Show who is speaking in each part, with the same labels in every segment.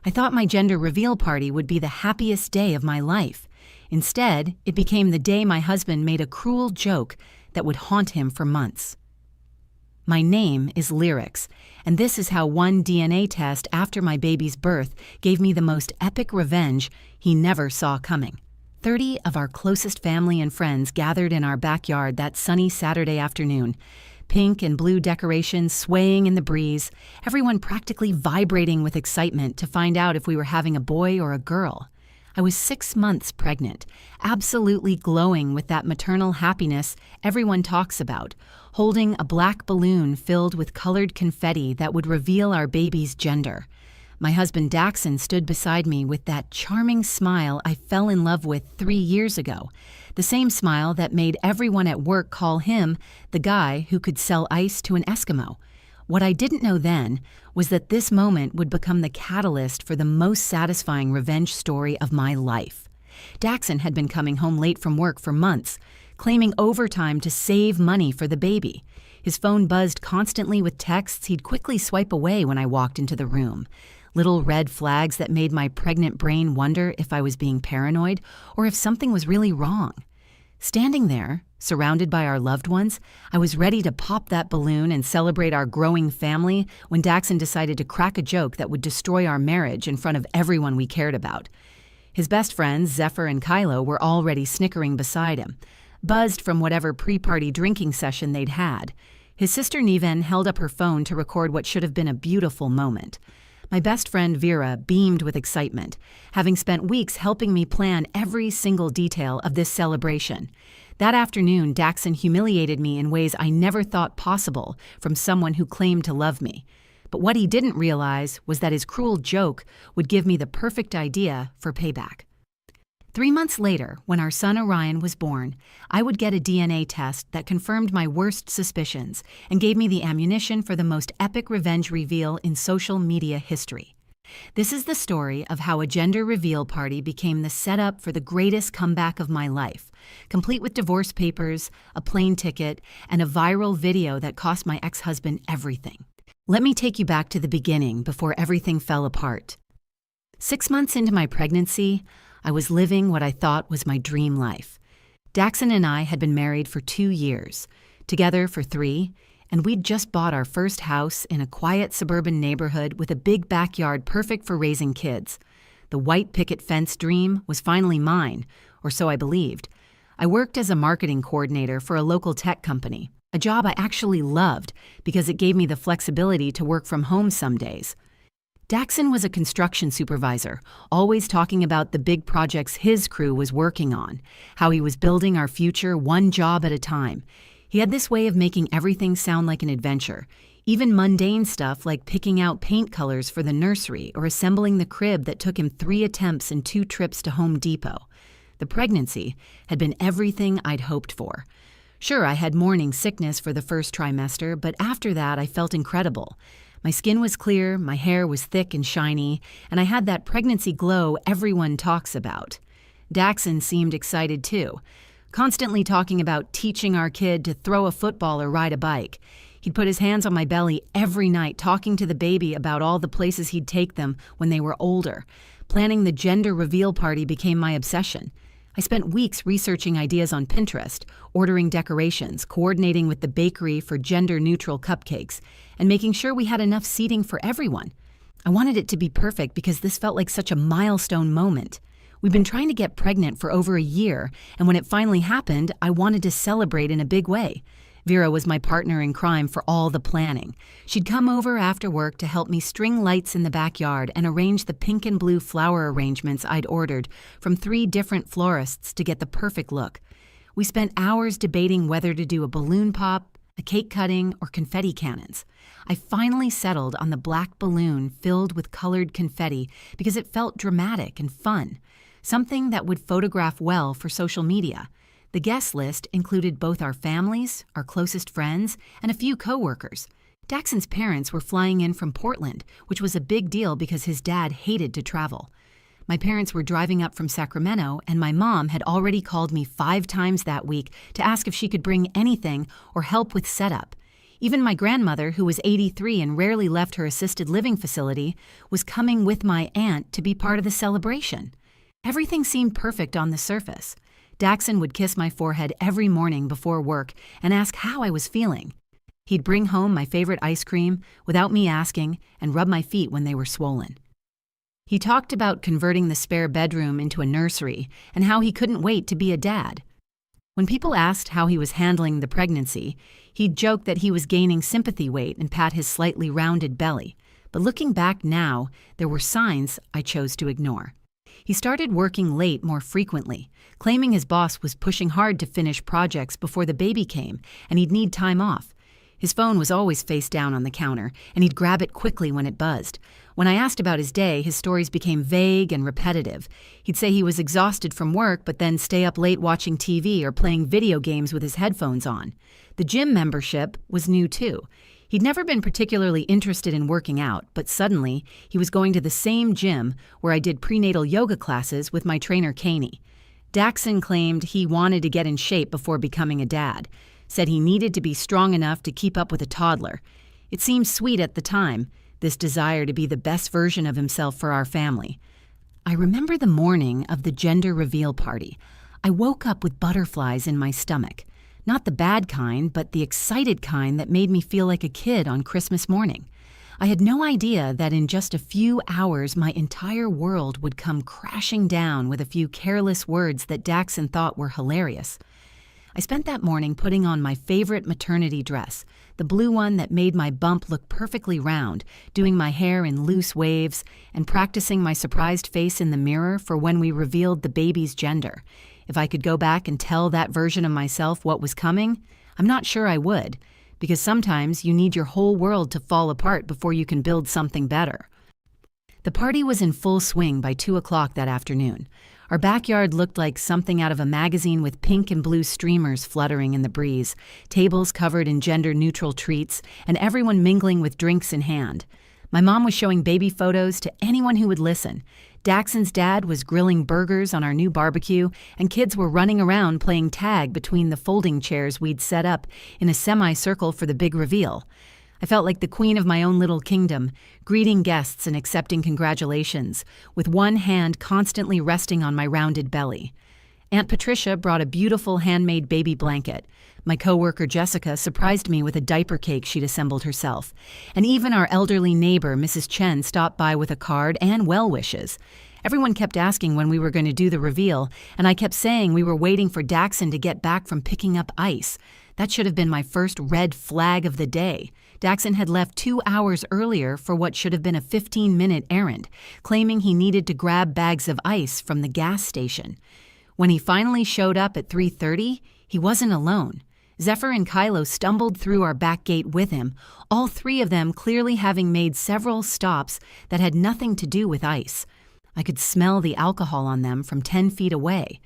Speaker 1: I thought my gender reveal party would be the happiest day of my life. Instead, it became the day my husband made a cruel joke that would haunt him for months. My name is Lyrics, and this is how one DNA test after my baby's birth gave me the most epic revenge he never saw coming. 30 of our closest family and friends gathered in our backyard that sunny Saturday afternoon. Pink and blue decorations swaying in the breeze, everyone practically vibrating with excitement to find out if we were having a boy or a girl. I was 6 months pregnant, absolutely glowing with that maternal happiness everyone talks about, holding a black balloon filled with colored confetti that would reveal our baby's gender. My husband Daxon stood beside me with that charming smile I fell in love with 3 years ago, the same smile that made everyone at work call him the guy who could sell ice to an Eskimo. What I didn't know then was that this moment would become the catalyst for the most satisfying revenge story of my life. Daxon had been coming home late from work for months, claiming overtime to save money for the baby. His phone buzzed constantly with texts he'd quickly swipe away when I walked into the room. Little red flags that made my pregnant brain wonder if I was being paranoid or if something was really wrong. Standing there, surrounded by our loved ones, I was ready to pop that balloon and celebrate our growing family when Daxon decided to crack a joke that would destroy our marriage in front of everyone we cared about. His best friends, Zephyr and Kylo, were already snickering beside him, buzzed from whatever pre-party drinking session they'd had. His sister Niven held up her phone to record what should have been a beautiful moment. My best friend Vera beamed with excitement, having spent weeks helping me plan every single detail of this celebration. That afternoon, Daxon humiliated me in ways I never thought possible from someone who claimed to love me. But what he didn't realize was that his cruel joke would give me the perfect idea for payback. 3 months later, when our son Orion was born, I would get a DNA test that confirmed my worst suspicions and gave me the ammunition for the most epic revenge reveal in social media history. This is the story of how a gender reveal party became the setup for the greatest comeback of my life, complete with divorce papers, a plane ticket, and a viral video that cost my ex-husband everything. Let me take you back to the beginning before everything fell apart. 6 months into my pregnancy, I was living what I thought was my dream life. Daxon and I had been married for 2 years, together for 3, and we'd just bought our first house in a quiet suburban neighborhood with a big backyard perfect for raising kids. The white picket fence dream was finally mine, or so I believed. I worked as a marketing coordinator for a local tech company, a job I actually loved because it gave me the flexibility to work from home some days. Daxon was a construction supervisor, always talking about the big projects his crew was working on, how he was building our future one job at a time. He had this way of making everything sound like an adventure, even mundane stuff like picking out paint colors for the nursery or assembling the crib that took him 3 attempts and 2 trips to Home Depot. The pregnancy had been everything I'd hoped for. Sure, I had morning sickness for the first trimester, but after that I felt incredible. My skin was clear, my hair was thick and shiny, and I had that pregnancy glow everyone talks about. Daxon seemed excited too, constantly talking about teaching our kid to throw a football or ride a bike. He'd put his hands on my belly every night talking to the baby about all the places he'd take them when they were older. Planning the gender reveal party became my obsession. I spent weeks researching ideas on Pinterest, ordering decorations, coordinating with the bakery for gender-neutral cupcakes, and making sure we had enough seating for everyone. I wanted it to be perfect because this felt like such a milestone moment. We'd been trying to get pregnant for over a year, and when it finally happened, I wanted to celebrate in a big way. Vera was my partner in crime for all the planning. She'd come over after work to help me string lights in the backyard and arrange the pink and blue flower arrangements I'd ordered from 3 different florists to get the perfect look. We spent hours debating whether to do a balloon pop, a cake cutting, or confetti cannons. I finally settled on the black balloon filled with colored confetti because it felt dramatic and fun, something that would photograph well for social media. The guest list included both our families, our closest friends, and a few coworkers. Daxon's parents were flying in from Portland, which was a big deal because his dad hated to travel. My parents were driving up from Sacramento, and my mom had already called me 5 times that week to ask if she could bring anything or help with setup. Even my grandmother, who was 83 and rarely left her assisted living facility, was coming with my aunt to be part of the celebration. Everything seemed perfect on the surface. Daxon would kiss my forehead every morning before work and ask how I was feeling. He'd bring home my favorite ice cream without me asking and rub my feet when they were swollen. He talked about converting the spare bedroom into a nursery and how he couldn't wait to be a dad. When people asked how he was handling the pregnancy, he'd joke that he was gaining sympathy weight and pat his slightly rounded belly. But looking back now, there were signs I chose to ignore. He started working late more frequently, claiming his boss was pushing hard to finish projects before the baby came and he'd need time off. His phone was always face down on the counter, and he'd grab it quickly when it buzzed. When I asked about his day, his stories became vague and repetitive. He'd say he was exhausted from work, but then stay up late watching TV or playing video games with his headphones on. The gym membership was new too. He'd never been particularly interested in working out, but suddenly he was going to the same gym where I did prenatal yoga classes with my trainer Kaney. Daxon claimed he wanted to get in shape before becoming a dad, said he needed to be strong enough to keep up with a toddler. It seemed sweet at the time, this desire to be the best version of himself for our family. I remember the morning of the gender reveal party. I woke up with butterflies in my stomach. Not the bad kind, but the excited kind that made me feel like a kid on Christmas morning. I had no idea that in just a few hours my entire world would come crashing down with a few careless words that Daxon thought were hilarious. I spent that morning putting on my favorite maternity dress, the blue one that made my bump look perfectly round, doing my hair in loose waves, and practicing my surprised face in the mirror for when we revealed the baby's gender. If I could go back and tell that version of myself what was coming, I'm not sure I would, because sometimes you need your whole world to fall apart before you can build something better. The party was in full swing by 2 o'clock that afternoon. Our backyard looked like something out of a magazine with pink and blue streamers fluttering in the breeze, tables covered in gender-neutral treats, and everyone mingling with drinks in hand. My mom was showing baby photos to anyone who would listen. Daxon's dad was grilling burgers on our new barbecue, and kids were running around playing tag between the folding chairs we'd set up in a semicircle for the big reveal. I felt like the queen of my own little kingdom, greeting guests and accepting congratulations, with one hand constantly resting on my rounded belly. Aunt Patricia brought a beautiful handmade baby blanket. My coworker Jessica surprised me with a diaper cake she'd assembled herself. And even our elderly neighbor, Mrs. Chen, stopped by with a card and well wishes. Everyone kept asking when we were going to do the reveal, and I kept saying we were waiting for Daxon to get back from picking up ice. That should have been my first red flag of the day. Daxon had left 2 hours earlier for what should have been a 15-minute errand, claiming he needed to grab bags of ice from the gas station. When he finally showed up at 3:30, he wasn't alone. Zephyr and Kylo stumbled through our back gate with him, all three of them clearly having made several stops that had nothing to do with ice. I could smell the alcohol on them from 10 feet away.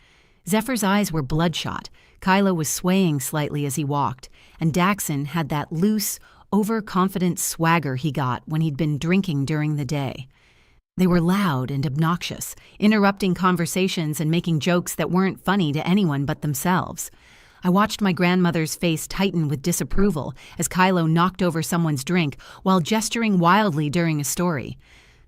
Speaker 1: Zephyr's eyes were bloodshot. Kylo was swaying slightly as he walked, and Daxon had that loose, overconfident swagger he got when he'd been drinking during the day. They were loud and obnoxious, interrupting conversations and making jokes that weren't funny to anyone but themselves. I watched my grandmother's face tighten with disapproval as Kylo knocked over someone's drink while gesturing wildly during a story.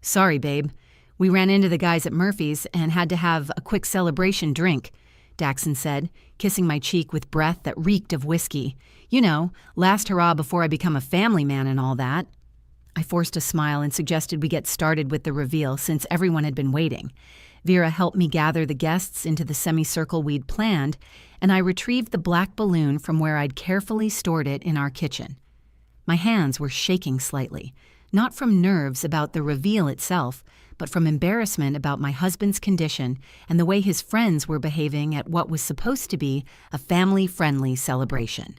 Speaker 1: "Sorry, babe. We ran into the guys at Murphy's and had to have a quick celebration drink," Daxon said, kissing my cheek with breath that reeked of whiskey. "You know, last hurrah before I become a family man and all that." I forced a smile and suggested we get started with the reveal since everyone had been waiting. Vera helped me gather the guests into the semicircle we'd planned, and I retrieved the black balloon from where I'd carefully stored it in our kitchen. My hands were shaking slightly, not from nerves about the reveal itself, but from embarrassment about my husband's condition and the way his friends were behaving at what was supposed to be a family-friendly celebration.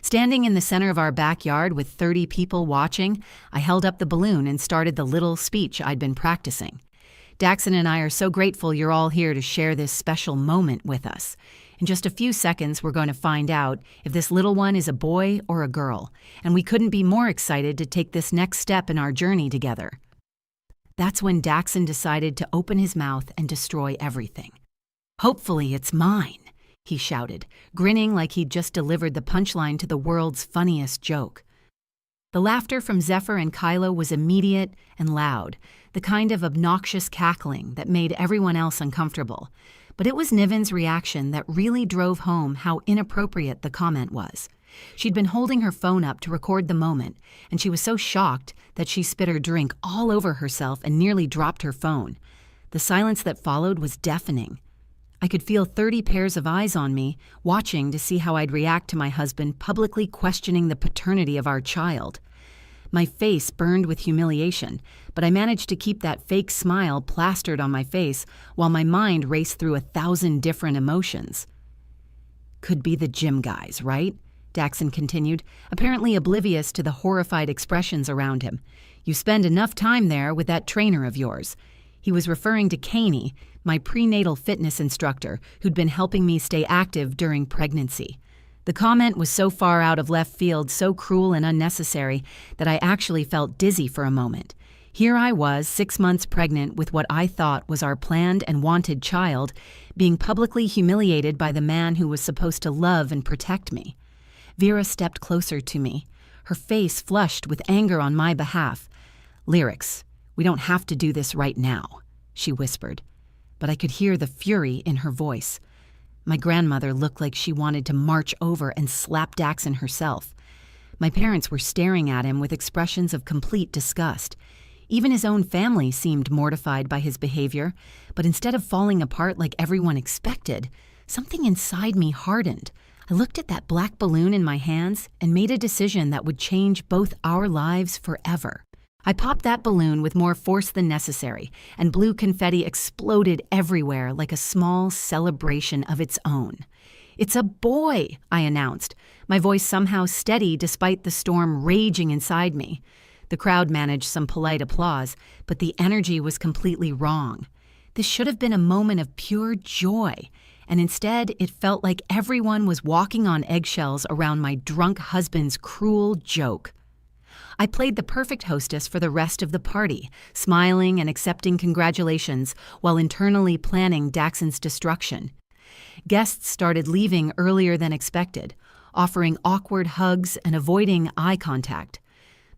Speaker 1: Standing in the center of our backyard with 30 people watching, I held up the balloon and started the little speech I'd been practicing. "Daxon and I are so grateful you're all here to share this special moment with us. In just a few seconds, we're going to find out if this little one is a boy or a girl, and we couldn't be more excited to take this next step in our journey together." That's when Daxon decided to open his mouth and destroy everything. "Hopefully it's mine," he shouted, grinning like he'd just delivered the punchline to the world's funniest joke. The laughter from Zephyr and Kylo was immediate and loud, the kind of obnoxious cackling that made everyone else uncomfortable. But it was Niven's reaction that really drove home how inappropriate the comment was. She'd been holding her phone up to record the moment, and she was so shocked that she spit her drink all over herself and nearly dropped her phone. The silence that followed was deafening. I could feel 30 pairs of eyes on me, watching to see how I'd react to my husband publicly questioning the paternity of our child. My face burned with humiliation, but I managed to keep that fake smile plastered on my face while my mind raced through 1,000 different emotions. "Could be the gym guys, right?" Daxon continued, apparently oblivious to the horrified expressions around him. "You spend enough time there with that trainer of yours." He was referring to Caney, my prenatal fitness instructor, who'd been helping me stay active during pregnancy. The comment was so far out of left field, so cruel and unnecessary, that I actually felt dizzy for a moment. Here I was, 6 months pregnant with what I thought was our planned and wanted child, being publicly humiliated by the man who was supposed to love and protect me. Vera stepped closer to me, her face flushed with anger on my behalf. "Lyrics, we don't have to do this right now," she whispered. But I could hear the fury in her voice. My grandmother looked like she wanted to march over and slap Daxon herself. My parents were staring at him with expressions of complete disgust. Even his own family seemed mortified by his behavior, but instead of falling apart like everyone expected, something inside me hardened. I looked at that black balloon in my hands and made a decision that would change both our lives forever. I popped that balloon with more force than necessary, and blue confetti exploded everywhere like a small celebration of its own. "It's a boy," I announced, my voice somehow steady despite the storm raging inside me. The crowd managed some polite applause, but the energy was completely wrong. This should have been a moment of pure joy, and instead it felt like everyone was walking on eggshells around my drunk husband's cruel joke. I played the perfect hostess for the rest of the party, smiling and accepting congratulations while internally planning Daxon's destruction. Guests started leaving earlier than expected, offering awkward hugs and avoiding eye contact.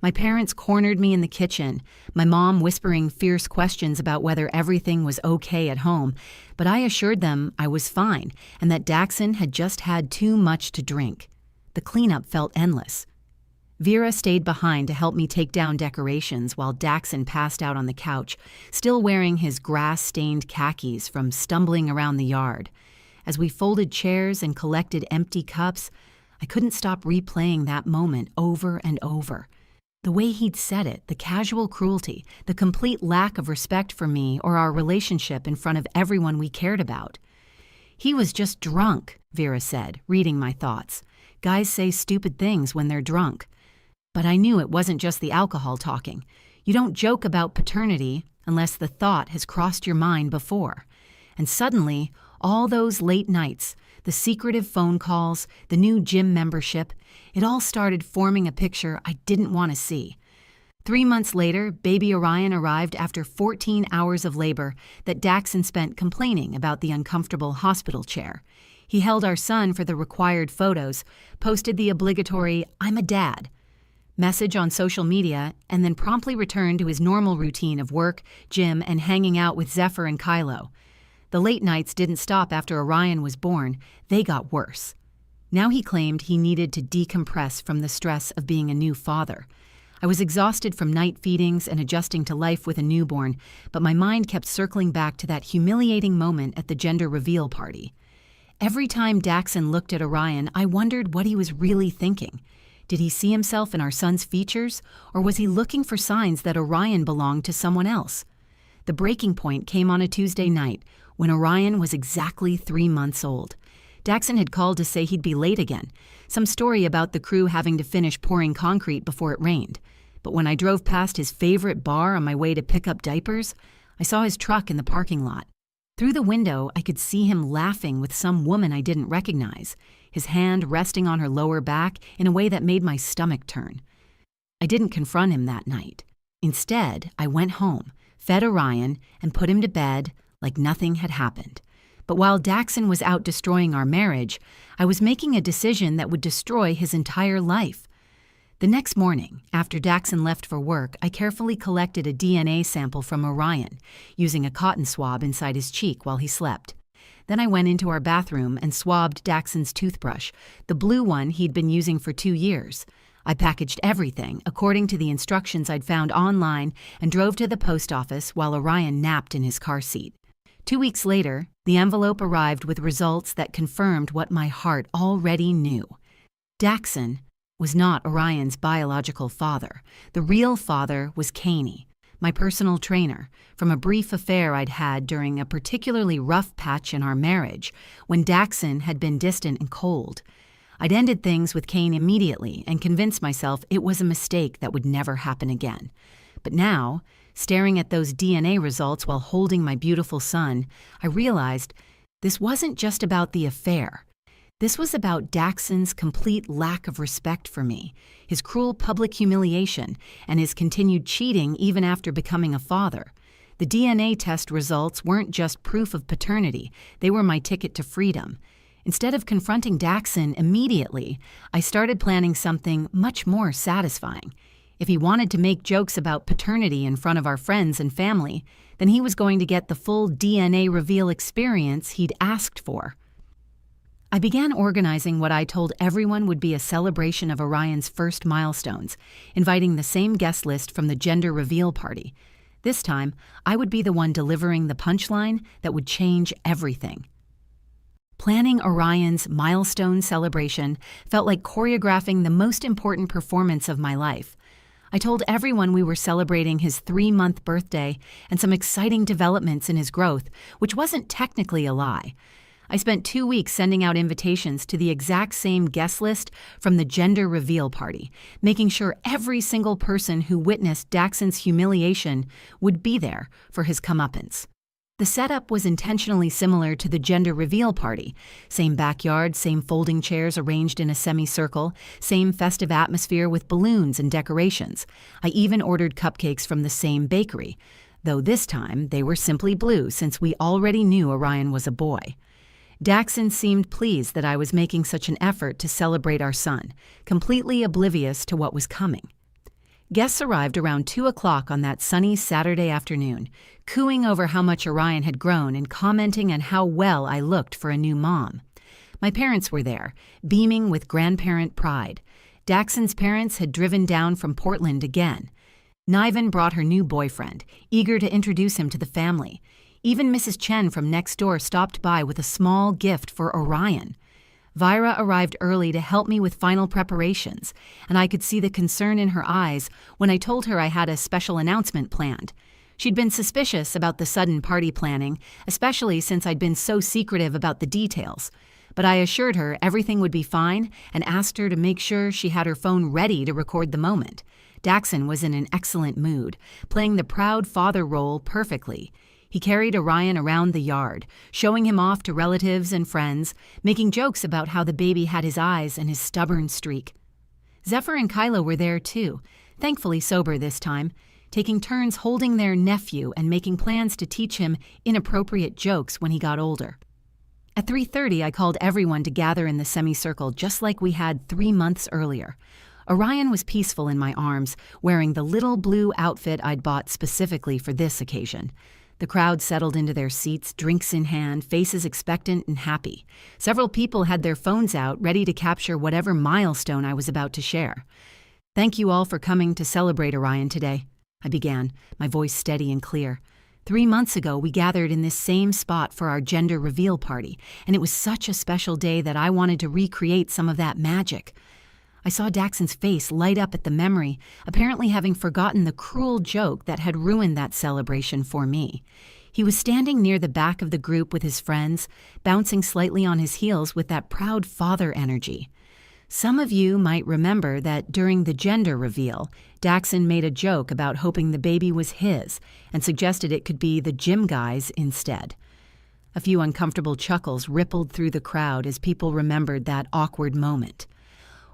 Speaker 1: My parents cornered me in the kitchen, my mom whispering fierce questions about whether everything was okay at home, but I assured them I was fine and that Daxon had just had too much to drink. The cleanup felt endless. Vera stayed behind to help me take down decorations while Daxon passed out on the couch, still wearing his grass-stained khakis from stumbling around the yard. As we folded chairs and collected empty cups, I couldn't stop replaying that moment over and over. The way he'd said it, the casual cruelty, the complete lack of respect for me or our relationship in front of everyone we cared about. "He was just drunk," Vera said, reading my thoughts. "Guys say stupid things when they're drunk." But I knew it wasn't just the alcohol talking. You don't joke about paternity unless the thought has crossed your mind before. And suddenly, all those late nights, the secretive phone calls, the new gym membership, it all started forming a picture I didn't want to see. 3 months later, baby Orion arrived after 14 hours of labor that Daxon spent complaining about the uncomfortable hospital chair. He held our son for the required photos, posted the obligatory "I'm a dad" message on social media, and then promptly returned to his normal routine of work, gym, and hanging out with Zephyr and Kylo. The late nights didn't stop after Orion was born, they got worse. Now he claimed he needed to decompress from the stress of being a new father. I was exhausted from night feedings and adjusting to life with a newborn, but my mind kept circling back to that humiliating moment at the gender reveal party. Every time Daxon looked at Orion, I wondered what he was really thinking. Did he see himself in our son's features, or was he looking for signs that Orion belonged to someone else? The breaking point came on a Tuesday night, when Orion was exactly 3 months old. Daxon had called to say he'd be late again, some story about the crew having to finish pouring concrete before it rained. But when I drove past his favorite bar on my way to pick up diapers, I saw his truck in the parking lot. Through the window, I could see him laughing with some woman I didn't recognize, his hand resting on her lower back in a way that made my stomach turn. I didn't confront him that night. Instead, I went home, fed Orion, and put him to bed like nothing had happened. But while Daxon was out destroying our marriage, I was making a decision that would destroy his entire life. The next morning, after Daxon left for work, I carefully collected a DNA sample from Orion, using a cotton swab inside his cheek while he slept. Then I went into our bathroom and swabbed Daxon's toothbrush, the blue one he'd been using for 2 years. I packaged everything according to the instructions I'd found online and drove to the post office while Orion napped in his car seat. 2 weeks later, the envelope arrived with results that confirmed what my heart already knew. Daxon was not Orion's biological father. The real father was Caney, my personal trainer, from a brief affair I'd had during a particularly rough patch in our marriage when Daxon had been distant and cold. I'd ended things with Kane immediately and convinced myself it was a mistake that would never happen again. But now, staring at those DNA results while holding my beautiful son, I realized this wasn't just about the affair. This was about Daxon's complete lack of respect for me, his cruel public humiliation, and his continued cheating even after becoming a father. The DNA test results weren't just proof of paternity, they were my ticket to freedom. Instead of confronting Daxon immediately, I started planning something much more satisfying. If he wanted to make jokes about paternity in front of our friends and family, then he was going to get the full DNA reveal experience he'd asked for. I began organizing what I told everyone would be a celebration of Orion's first milestones, inviting the same guest list from the gender reveal party. This time, I would be the one delivering the punchline that would change everything. Planning Orion's milestone celebration felt like choreographing the most important performance of my life. I told everyone we were celebrating his 3-month birthday and some exciting developments in his growth, which wasn't technically a lie. I spent 2 weeks sending out invitations to the exact same guest list from the gender reveal party, making sure every single person who witnessed Daxon's humiliation would be there for his comeuppance. The setup was intentionally similar to the gender reveal party. Same backyard, same folding chairs arranged in a semicircle, same festive atmosphere with balloons and decorations. I even ordered cupcakes from the same bakery, though this time they were simply blue since we already knew Orion was a boy. Daxon seemed pleased that I was making such an effort to celebrate our son, completely oblivious to what was coming. Guests arrived around 2 o'clock on that sunny Saturday afternoon, cooing over how much Orion had grown and commenting on how well I looked for a new mom. My parents were there, beaming with grandparent pride. Daxon's parents had driven down from Portland again. Niven brought her new boyfriend, eager to introduce him to the family. Even Mrs. Chen from next door stopped by with a small gift for Orion. Vira arrived early to help me with final preparations, and I could see the concern in her eyes when I told her I had a special announcement planned. She'd been suspicious about the sudden party planning, especially since I'd been so secretive about the details. But I assured her everything would be fine and asked her to make sure she had her phone ready to record the moment. Daxon was in an excellent mood, playing the proud father role perfectly. He carried Orion around the yard, showing him off to relatives and friends, making jokes about how the baby had his eyes and his stubborn streak. Zephyr and Kylo were there too, thankfully sober this time, taking turns holding their nephew and making plans to teach him inappropriate jokes when he got older. At 3:30, I called everyone to gather in the semicircle just like we had 3 months earlier. Orion was peaceful in my arms, wearing the little blue outfit I'd bought specifically for this occasion. The crowd settled into their seats, drinks in hand, faces expectant and happy. Several people had their phones out, ready to capture whatever milestone I was about to share. "Thank you all for coming to celebrate Orion today," I began, my voice steady and clear. 3 months ago, we gathered in this same spot for our gender reveal party, and it was such a special day that I wanted to recreate some of that magic. I saw Daxon's face light up at the memory, apparently having forgotten the cruel joke that had ruined that celebration for me. He was standing near the back of the group with his friends, bouncing slightly on his heels with that proud father energy. Some of you might remember that during the gender reveal, Daxon made a joke about hoping the baby was his and suggested it could be the gym guy's instead. A few uncomfortable chuckles rippled through the crowd as people remembered that awkward moment.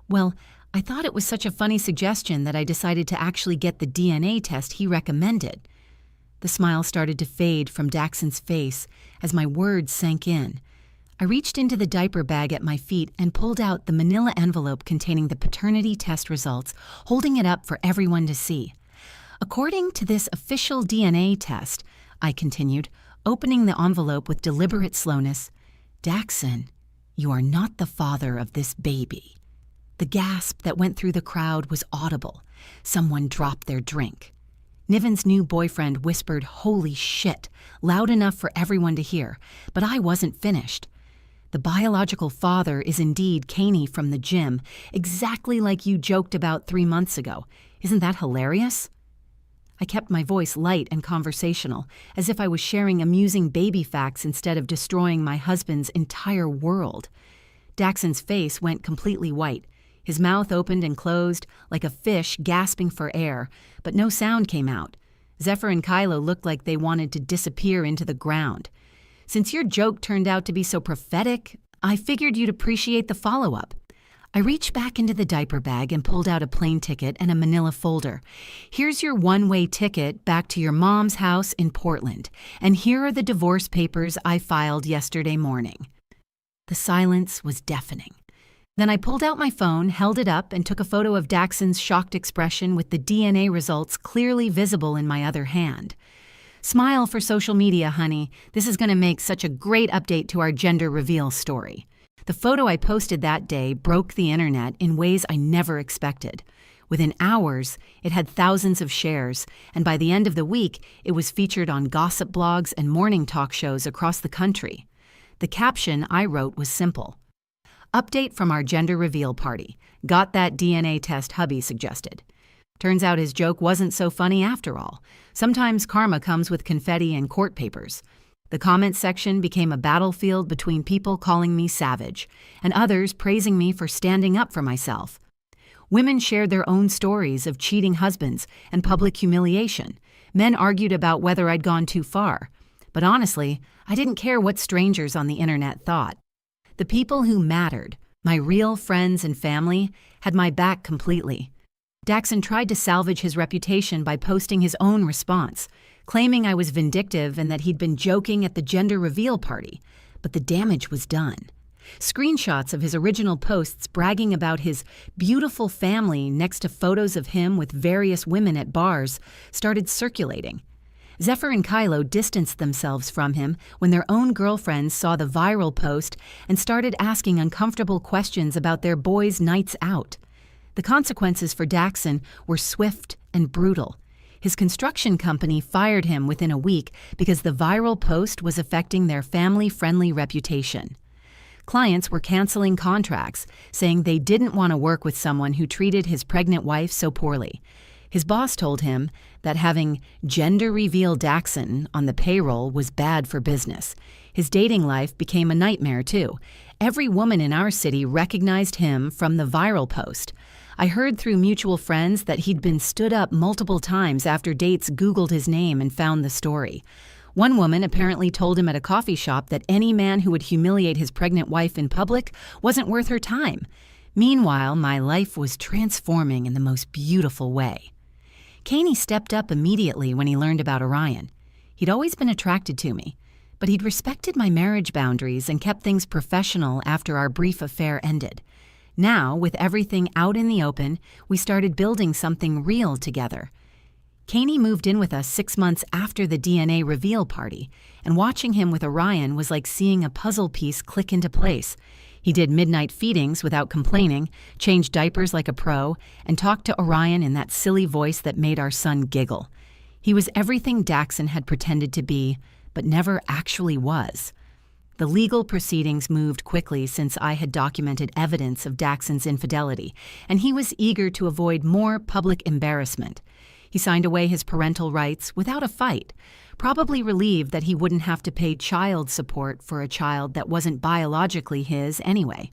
Speaker 1: Well, I thought it was such a funny suggestion that I decided to actually get the DNA test he recommended. The smile started to fade from Daxon's face as my words sank in. I reached into the diaper bag at my feet and pulled out the manila envelope containing the paternity test results, holding it up for everyone to see. According to this official DNA test, I continued, opening the envelope with deliberate slowness, Daxon, you are not the father of this baby. The gasp that went through the crowd was audible. Someone dropped their drink. Niven's new boyfriend whispered, holy shit, loud enough for everyone to hear, but I wasn't finished. The biological father is indeed Caney from the gym, exactly like you joked about 3 months ago. Isn't that hilarious? I kept my voice light and conversational, as if I was sharing amusing baby facts instead of destroying my husband's entire world. Daxon's face went completely white. His mouth opened and closed like a fish gasping for air, but no sound came out. Zephyr and Kylo looked like they wanted to disappear into the ground. Since your joke turned out to be so prophetic, I figured you'd appreciate the follow-up. I reached back into the diaper bag and pulled out a plane ticket and a manila folder. Here's your one-way ticket back to your mom's house in Portland, and here are the divorce papers I filed yesterday morning. The silence was deafening. Then I pulled out my phone, held it up, and took a photo of Daxon's shocked expression with the DNA results clearly visible in my other hand. Smile for social media, honey. This is going to make such a great update to our gender reveal story. The photo I posted that day broke the internet in ways I never expected. Within hours, it had thousands of shares, and by the end of the week, it was featured on gossip blogs and morning talk shows across the country. The caption I wrote was simple. Update from our gender reveal party. Got that DNA test hubby suggested. Turns out his joke wasn't so funny after all. Sometimes karma comes with confetti and court papers. The comment section became a battlefield between people calling me savage and others praising me for standing up for myself. Women shared their own stories of cheating husbands and public humiliation. Men argued about whether I'd gone too far. But honestly, I didn't care what strangers on the internet thought. The people who mattered, my real friends and family, had my back completely. Daxon tried to salvage his reputation by posting his own response, claiming I was vindictive and that he'd been joking at the gender reveal party, but the damage was done. Screenshots of his original posts bragging about his beautiful family next to photos of him with various women at bars started circulating. Zephyr and Kylo distanced themselves from him when their own girlfriends saw the viral post and started asking uncomfortable questions about their boys' nights out. The consequences for Daxon were swift and brutal. His construction company fired him within a week because the viral post was affecting their family-friendly reputation. Clients were canceling contracts, saying they didn't want to work with someone who treated his pregnant wife so poorly. His boss told him that having gender reveal Daxon on the payroll was bad for business. His dating life became a nightmare, too. Every woman in our city recognized him from the viral post. I heard through mutual friends that he'd been stood up multiple times after dates Googled his name and found the story. One woman apparently told him at a coffee shop that any man who would humiliate his pregnant wife in public wasn't worth her time. Meanwhile, my life was transforming in the most beautiful way. Caney stepped up immediately when he learned about Orion. He'd always been attracted to me, but he'd respected my marriage boundaries and kept things professional after our brief affair ended. Now, with everything out in the open, we started building something real together. Caney moved in with us 6 months after the DNA reveal party, and watching him with Orion was like seeing a puzzle piece click into place. He did midnight feedings without complaining, changed diapers like a pro, and talked to Orion in that silly voice that made our son giggle. He was everything Daxon had pretended to be, but never actually was. The legal proceedings moved quickly since I had documented evidence of Daxon's infidelity, and he was eager to avoid more public embarrassment. He signed away his parental rights without a fight, probably relieved that he wouldn't have to pay child support for a child that wasn't biologically his anyway.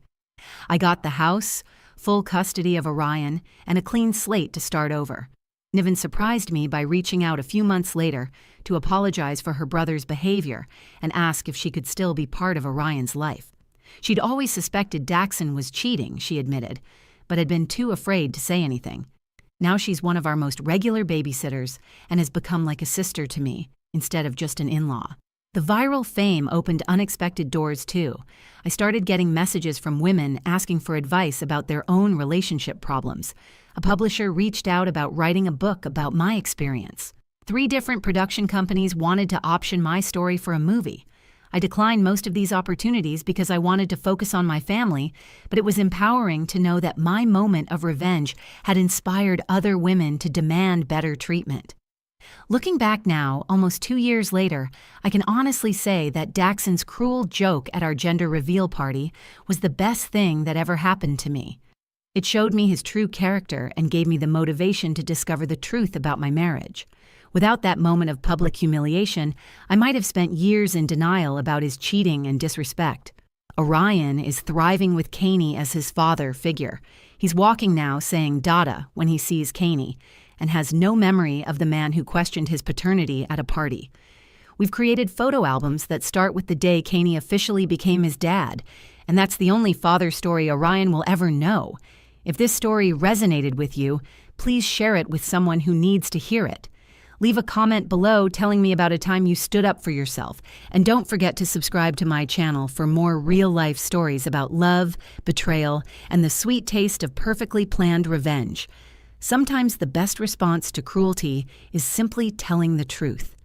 Speaker 1: I got the house, full custody of Orion, and a clean slate to start over. Niven surprised me by reaching out a few months later to apologize for her brother's behavior and ask if she could still be part of Orion's life. She'd always suspected Daxon was cheating, she admitted, but had been too afraid to say anything. Now she's one of our most regular babysitters and has become like a sister to me instead of just an in-law. The viral fame opened unexpected doors too. I started getting messages from women asking for advice about their own relationship problems. A publisher reached out about writing a book about my experience. 3 different production companies wanted to option my story for a movie. I declined most of these opportunities because I wanted to focus on my family, but it was empowering to know that my moment of revenge had inspired other women to demand better treatment. Looking back now, almost 2 years later, I can honestly say that Daxon's cruel joke at our gender reveal party was the best thing that ever happened to me. It showed me his true character and gave me the motivation to discover the truth about my marriage. Without that moment of public humiliation, I might have spent years in denial about his cheating and disrespect. Orion is thriving with Caney as his father figure. He's walking now saying Dada when he sees Caney, and has no memory of the man who questioned his paternity at a party. We've created photo albums that start with the day Caney officially became his dad, and that's the only father story Orion will ever know. If this story resonated with you, please share it with someone who needs to hear it. Leave a comment below telling me about a time you stood up for yourself, and don't forget to subscribe to my channel for more real-life stories about love, betrayal, and the sweet taste of perfectly planned revenge. Sometimes the best response to cruelty is simply telling the truth.